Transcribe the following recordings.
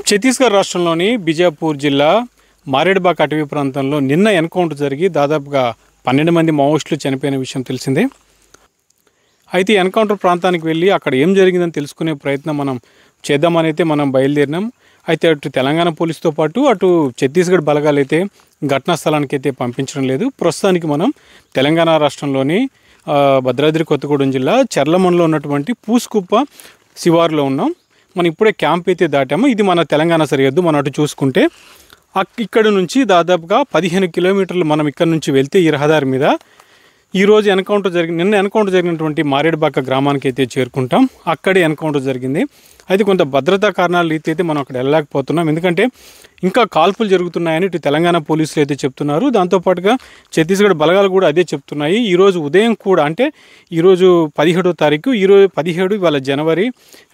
ఛత్తీస్గఢ్ రాష్ట్రంలోని బిజాపూర్ జిల్లా మారేడుబాగ్ అటవీ ప్రాంతంలో నిన్న ఎన్కౌంటర్ జరిగి దాదాపుగా 12 మంది మావోయిస్టులు చనిపోయిన విషయం తెలిసిందే. అయితే ఎన్కౌంటర్ ప్రాంతానికి వెళ్ళి అక్కడ ఏం జరిగిందని తెలుసుకునే ప్రయత్నం మనం చేద్దామని అయితే మనం బయలుదేరినాం. అయితే అటు తెలంగాణ పోలీసుతో పాటు అటు ఛత్తీస్గఢ్ బలగాలు అయితే ఘటనా స్థలానికి అయితే పంపించడం లేదు. ప్రస్తుతానికి మనం తెలంగాణ రాష్ట్రంలోని భద్రాద్రి కొత్తగూడెం జిల్లా చర్లమన్లో ఉన్నటువంటి పూసుకుప్ప శివారులో ఉన్నాం. మనం ఇప్పుడే క్యాంప్ అయితే దాటాము. ఇది మన తెలంగాణ సరిహద్దు. మనం అటు చూసుకుంటే ఇక్కడ నుంచి దాదాపుగా 15 కిలోమీటర్లు మనం ఇక్కడ నుంచి వెళ్తే ఈ రహదారి మీద ఈరోజు నిన్న ఎన్కౌంటర్ జరిగినటువంటి మారేడుబాగ్ గ్రామానికి అయితే చేరుకుంటాం. అక్కడే ఎన్కౌంటర్ జరిగింది. అయితే కొంత భద్రతా కారణాల రీతి అయితే మనం అక్కడ వెళ్ళలేకపోతున్నాం. ఎందుకంటే ఇంకా కాల్పులు జరుగుతున్నాయని ఇటు తెలంగాణ పోలీసులు అయితే చెప్తున్నారు. దాంతోపాటుగా ఛత్తీస్గఢ్ బలగాలు కూడా అదే చెప్తున్నాయి. ఈరోజు ఉదయం కూడా అంటే ఈరోజు 17వ తారీఖు, ఈరోజు 17 ఇవాళ జనవరి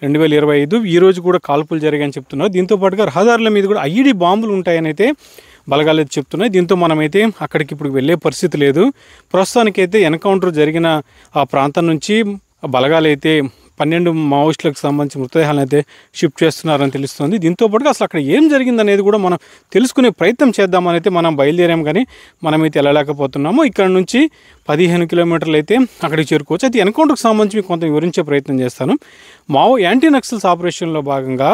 2025 ఈరోజు కూడా కాల్పులు జరిగాయని చెప్తున్నారు. దీంతోపాటుగా రహదారుల మీద కూడా ఐఈడీ బాంబులు ఉంటాయని అయితే బలగాలు అయితే చెప్తున్నాయి. దీంతో మనమైతే అక్కడికి ఇప్పుడు వెళ్ళే పరిస్థితి లేదు. ప్రస్తుతానికైతే ఎన్కౌంటర్ జరిగిన ఆ ప్రాంతం నుంచి బలగాలు అయితే 12 మావోయిస్టులకు సంబంధించి మృతదేహాలను అయితే షిఫ్ట్ చేస్తున్నారని తెలుస్తుంది. దీంతోపాటుగా అసలు అక్కడ ఏం జరిగిందనేది కూడా మనం తెలుసుకునే ప్రయత్నం చేద్దామని అయితే మనం బయలుదేరాం, కానీ మనమైతే వెళ్ళలేకపోతున్నాము. ఇక్కడ నుంచి 15 కిలోమీటర్లు అయితే అక్కడికి చేరుకోవచ్చు. అయితే ఎన్కౌంటర్కి సంబంధించి కొంత వివరించే ప్రయత్నం చేస్తాను. యాంటీ నక్సల్స్ ఆపరేషన్లో భాగంగా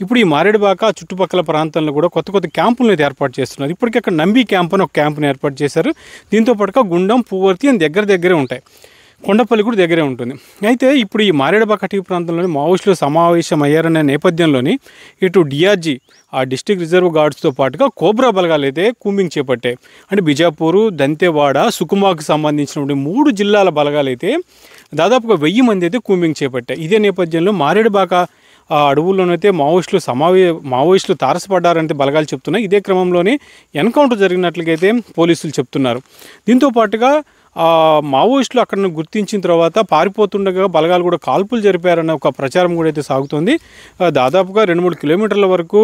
ఇప్పుడు ఈ మారేడుబాగ్ చుట్టుపక్కల ప్రాంతాల్లో కూడా కొత్త క్యాంపులను అయితే ఏర్పాటు చేస్తున్నారు. ఇప్పటికీ అక్కడ నంబి క్యాంప్ అని ఒక క్యాంపుని ఏర్పాటు చేశారు. దీంతోపాటుగా గుండం, పువ్వర్తి అని దగ్గరే ఉంటాయి. కొండపల్లి కూడా దగ్గరే ఉంటుంది. అయితే ఇప్పుడు ఈ మారేడుబాగ్ అటవీ ప్రాంతంలోని మావోయిస్టులు సమావేశం అయ్యారనే నేపథ్యంలోని ఇటు డిఆర్జీ ఆ డిస్ట్రిక్ట్ రిజర్వ్ గార్డ్స్తో పాటుగా కోబ్రా బలగాలు అయితే కూంబింగ్ చేపట్టాయి. అంటే బిజాపూరు, దంతెవాడ, సుకుమాకు సంబంధించినటువంటి 3 జిల్లాల బలగాలు అయితే దాదాపుగా 1000 మంది అయితే కూంబింగ్ చేపట్టాయి. ఇదే నేపథ్యంలో మారేడుబాగ్ అడవుల్లోనైతే మావోయిస్టులు తారసపడ్డారంటే బలగాలు చెప్తున్నాయి. ఇదే క్రమంలోనే ఎన్కౌంటర్ జరిగినట్లుగా అయితే పోలీసులు చెప్తున్నారు. దీంతోపాటుగా మావోయిస్టులు అక్కడ గుర్తించిన తర్వాత పారిపోతుండగా బలగాలు కూడా కాల్పులు జరిపారన్న ఒక ప్రచారం కూడా అయితే సాగుతుంది. దాదాపుగా 2-3 కిలోమీటర్ల వరకు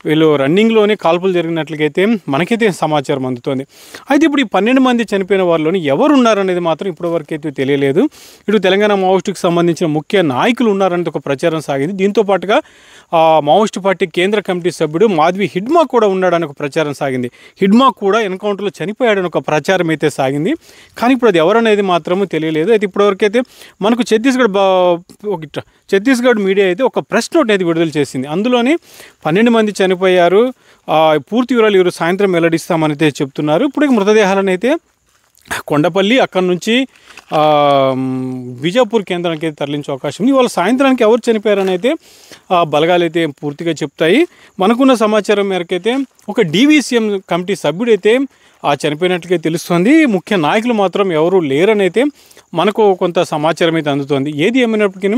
వీళ్ళు రన్నింగ్లోనే కాల్పులు జరిగినట్లయితే మనకైతే సమాచారం అందుతోంది. అయితే ఇప్పుడు ఈ 12 మంది చనిపోయిన వారిలోని ఎవరు ఉన్నారనేది మాత్రం ఇప్పటివరకు అయితే తెలియలేదు. ఇటు తెలంగాణ మావోయిస్టుకి సంబంధించిన ముఖ్య నాయకులు ఉన్నారనేది ఒక ప్రచారం సాగింది. దీంతోపాటుగా మావోయిస్టు పార్టీ కేంద్ర కమిటీ సభ్యుడు మాధవి హిడ్మా కూడా ఉన్నాడని ఒక ప్రచారం సాగింది. హిడ్మా కూడా ఎన్కౌంటర్లో చనిపోయాడని ఒక ప్రచారం అయితే సాగింది. కానీ ఇప్పుడు అది ఎవరనేది మాత్రము తెలియలేదు. అయితే ఇప్పటివరకు అయితే మనకు ఛత్తీస్గఢ్ మీడియా అయితే ఒక ప్రెస్ నోట్ అనేది విడుదల చేసింది. అందులోని 12 మంది చనిపోయారు, పూర్తి వివరాలు ఈరోజు సాయంత్రం వెల్లడిస్తామని అయితే చెప్తున్నారు. ఇప్పుడు మృతదేహాలను అయితే కొండపల్లి అక్కడి నుంచి బిజాపూర్ కేంద్రానికి అయితే తరలించే అవకాశం ఉంది. ఇవాళ సాయంత్రానికి ఎవరు చనిపోయారని అయితే బలగాలు అయితే పూర్తిగా చెప్తాయి. మనకున్న సమాచారం మేరకైతే ఒక DVCM కమిటీ సభ్యుడైతే చనిపోయినట్లుగా తెలుస్తుంది. ముఖ్య నాయకులు మాత్రం ఎవరు లేరని అయితే మనకు కొంత సమాచారం అయితే అందుతోంది. ఏది ఏమైనప్పటికీ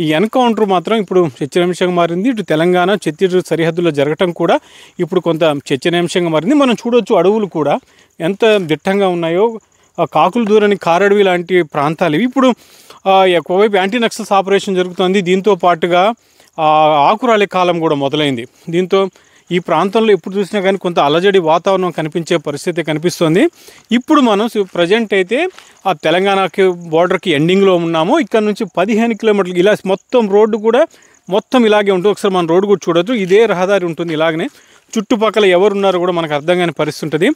ఈ ఎన్కౌంటర్ మాత్రం ఇప్పుడు చర్చనీయాంశంగా మారింది. ఇటు తెలంగాణ ఛత్తీస్గఢ్ సరిహద్దులో జరగటం కూడా ఇప్పుడు కొంత చర్చనీయాంశంగా మారింది. మనం చూడవచ్చు అడవులు కూడా ఎంత దిట్టంగా ఉన్నాయో. కాకులు దూరని కారడవి లాంటి ప్రాంతాలు ఇవి. ఇప్పుడు ఒకవైపు యాంటీ నక్సల్స్ ఆపరేషన్ జరుగుతుంది. దీంతో పాటుగా ఆకురాలే కాలం కూడా మొదలైంది. దీంతో ఈ ప్రాంతంలో ఎప్పుడు చూసినా కానీ కొంత అలజడి వాతావరణం కనిపించే పరిస్థితి కనిపిస్తుంది. ఇప్పుడు మనం ప్రజెంట్ అయితే ఆ తెలంగాణకి బోర్డర్కి ఎండింగ్లో ఉన్నాము. ఇక్కడ నుంచి 15 కిలోమీటర్లు ఇలా మొత్తం రోడ్డు కూడా మొత్తం ఇలాగే ఉంటుంది. ఒకసారి మనం రోడ్డు కూడా చూడొచ్చు. ఇదే రహదారి ఉంటుంది. ఇలాగనే చుట్టుపక్కల ఎవరున్నారో కూడా మనకు అర్థం కాని పరిస్థితి ఉంటుంది.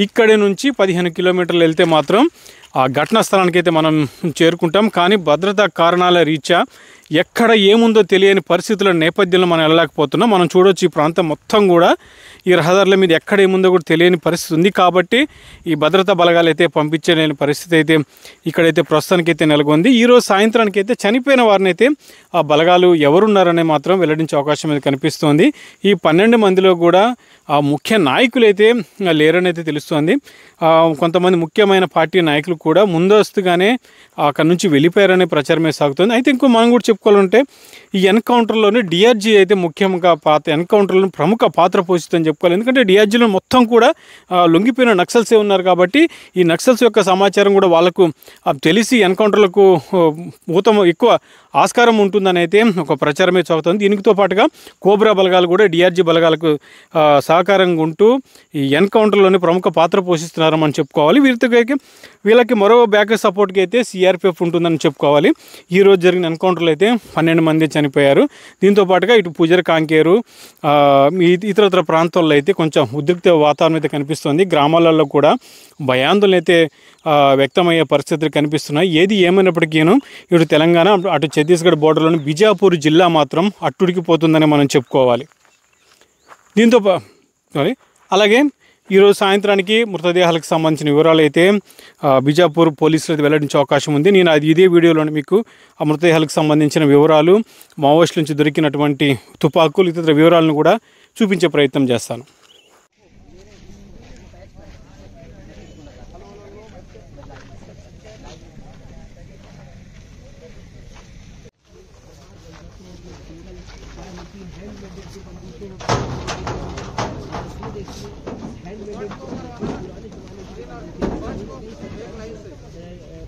ఇక్కడి నుంచి 15 కిలోమీటర్లు వెళ్తే మాత్రం ఆ ఘటనా స్థలానికి అయితే మనం చేరుకుంటాం. కానీ భద్రతా కారణాల రీత్యా ఎక్కడ ఏముందో తెలియని పరిస్థితుల నేపథ్యంలో మనం వెళ్ళలేకపోతున్నాం. మనం చూడవచ్చు ఈ ప్రాంతం మొత్తం కూడా ఈ రహదారుల మీద ఎక్కడ ఏముందో కూడా తెలియని పరిస్థితి ఉంది. కాబట్టి ఈ భద్రతా బలగాలు అయితే పంపించలేని పరిస్థితి అయితే ఇక్కడైతే ప్రస్తుతానికైతే నెలకొంది. ఈరోజు సాయంత్రానికి అయితే చనిపోయిన వారిని అయితే ఆ బలగాలు ఎవరున్నారనే మాత్రం వెల్లడించే అవకాశం అయితే కనిపిస్తోంది. ఈ 12 మందిలో కూడా ఆ ముఖ్య నాయకులు అయితే లేరని అయితే తెలుస్తోంది. కొంతమంది ముఖ్యమైన పార్టీ నాయకులు కూడా ముందస్తుగానే అక్కడ నుంచి వెళ్ళిపోయారనే ప్రచారమే సాగుతుంది. అయితే ఇంకో మనం కూడా చెప్పుకోవాలంటే ఈ ఎన్కౌంటర్లోనే డిఆర్జీ అయితే ముఖ్యంగా ఎన్కౌంటర్లో ప్రముఖ పాత్ర పోషిస్తుందని చెప్పుకోవాలి. ఎందుకంటే డిఆర్జీలో మొత్తం కూడా లొంగిపోయిన నక్సల్సే ఉన్నారు. కాబట్టి ఈ నక్సల్స్ యొక్క సమాచారం కూడా వాళ్ళకు తెలిసి ఎన్కౌంటర్లకు ఎక్కువ ఆస్కారం ఉంటుందని అయితే ఒక ప్రచారమే సాగుతుంది. దీనితో పాటుగా కోబ్రా బలగాలు కూడా డిఆర్జీ బలగాలకు సహకారంగా ఉంటూ ఈ ఎన్కౌంటర్లోనే ప్రముఖ పాత్ర పోషిస్తున్నారని మనం చెప్పుకోవాలి. వీళ్ళకి మరో బ్యాక్ సపోర్ట్కి అయితే CRPF ఉంటుందని చెప్పుకోవాలి. ఈరోజు జరిగిన ఎన్కౌంటర్లో అయితే 12 మంది చనిపోయారు. చనిపోయారు. దీంతో పాటుగా ఇటు పూజారి కాంకేరు ఇతర ప్రాంతాల్లో అయితే కొంచెం ఉద్రిక్త వాతావరణం అయితే కనిపిస్తుంది. గ్రామాలలో కూడా భయాందోళన అయితే వ్యక్తమయ్యే పరిస్థితులు కనిపిస్తున్నాయి. ఏది ఏమైనప్పటికీను ఇటు తెలంగాణ అటు ఛత్తీస్గఢ్ బోర్డర్లోని బిజాపూర్ జిల్లా మాత్రం అట్టుడికిపోతుందని మనం చెప్పుకోవాలి. దీంతో అలాగే ఈరోజు సాయంత్రానికి మృతదేహాలకు సంబంధించిన వివరాలు అయితే బిజాపూర్ పోలీసులు అయితే వెల్లడించే అవకాశం ఉంది. నేను ఇదే వీడియోలో మీకు ఆ మృతదేహాలకు సంబంధించిన వివరాలు, మావోయిస్టుల నుంచి దొరికినటువంటి తుపాకులు ఇతర వివరాలను కూడా చూపించే ప్రయత్నం చేస్తాను.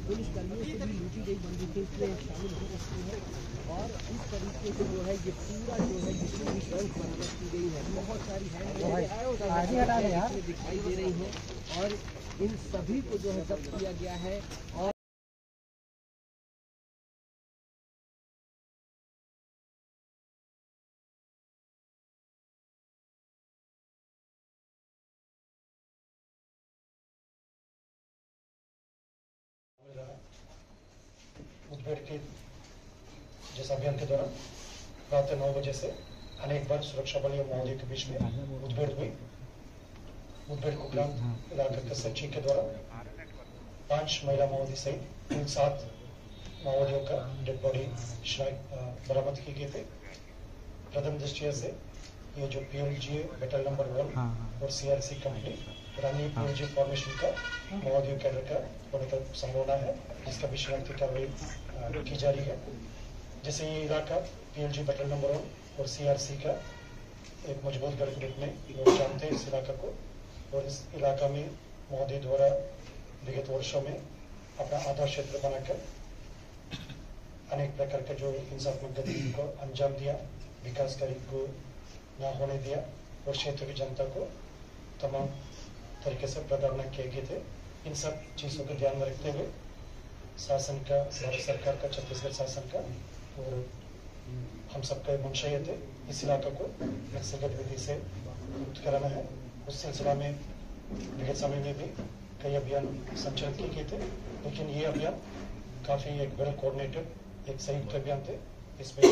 पुलिस कर्मियों से भी लूटी गई बंदूकें शामिल हो सकती हैं और इस तरीके से जो है ये पूरा जो है जितनी भी गन्स बरामद की गई है, बहुत सारी हैंड दिखाई दे रही हैं और इन सभी को जो है जब्त किया गया है। और मुठभेड़ के जिस अभियान के दौरान रात 9 बजे से अनेक बार सुरक्षा बल और माओवादियों के बीच में मुठभेड़ हुई। मुठभेड़ को ग्राम इलाके के सर्चिंग के दौरान 5 महिला माओवादी सहित कुल 7 माओवादियों का डेड बॉडी बरामद की गई थे। प्रथम दृष्टिया से ये जो PLGA बैटल नंबर 1 और CRC कंपनी पुरानी PLGA फॉर्मेशन का माओवादियों कैडर का होने का संभावना है, जिसका भी शनाख्ती कार्रवाई की जा रही है। जैसे ये इलाका PLG बैटल नंबर 1 और CRC का एक मजबूत गढ़ के रूप में लोग जानते हैं इस इलाका को, और इस इलाका में माओवादी द्वारा विगत वर्षों में अपना आधार क्षेत्र बनाकर अनेक प्रकार का जो हिंसात्मक गतिविधियों को अंजाम दिया, विकास कार्य को न होने दिया और क्षेत्र की जनता को तमाम तरीके से प्रताड़ना किए गए थे। इन सब चीज़ों को ध्यान में रखते हुए शासन का, भारत सरकार का, छत्तीसगढ़ शासन का और हम सबका मंशा ये थे इस इलाका को नक्सल गतिविधि से मुक्त कराना है। उस सिलसिला में विगत समय में भी कई अभियान संचालित किए गए थे, लेकिन ये अभियान काफ़ी एक वेल कोऑर्डिनेटेड एक संयुक्त अभियान थे। इसमें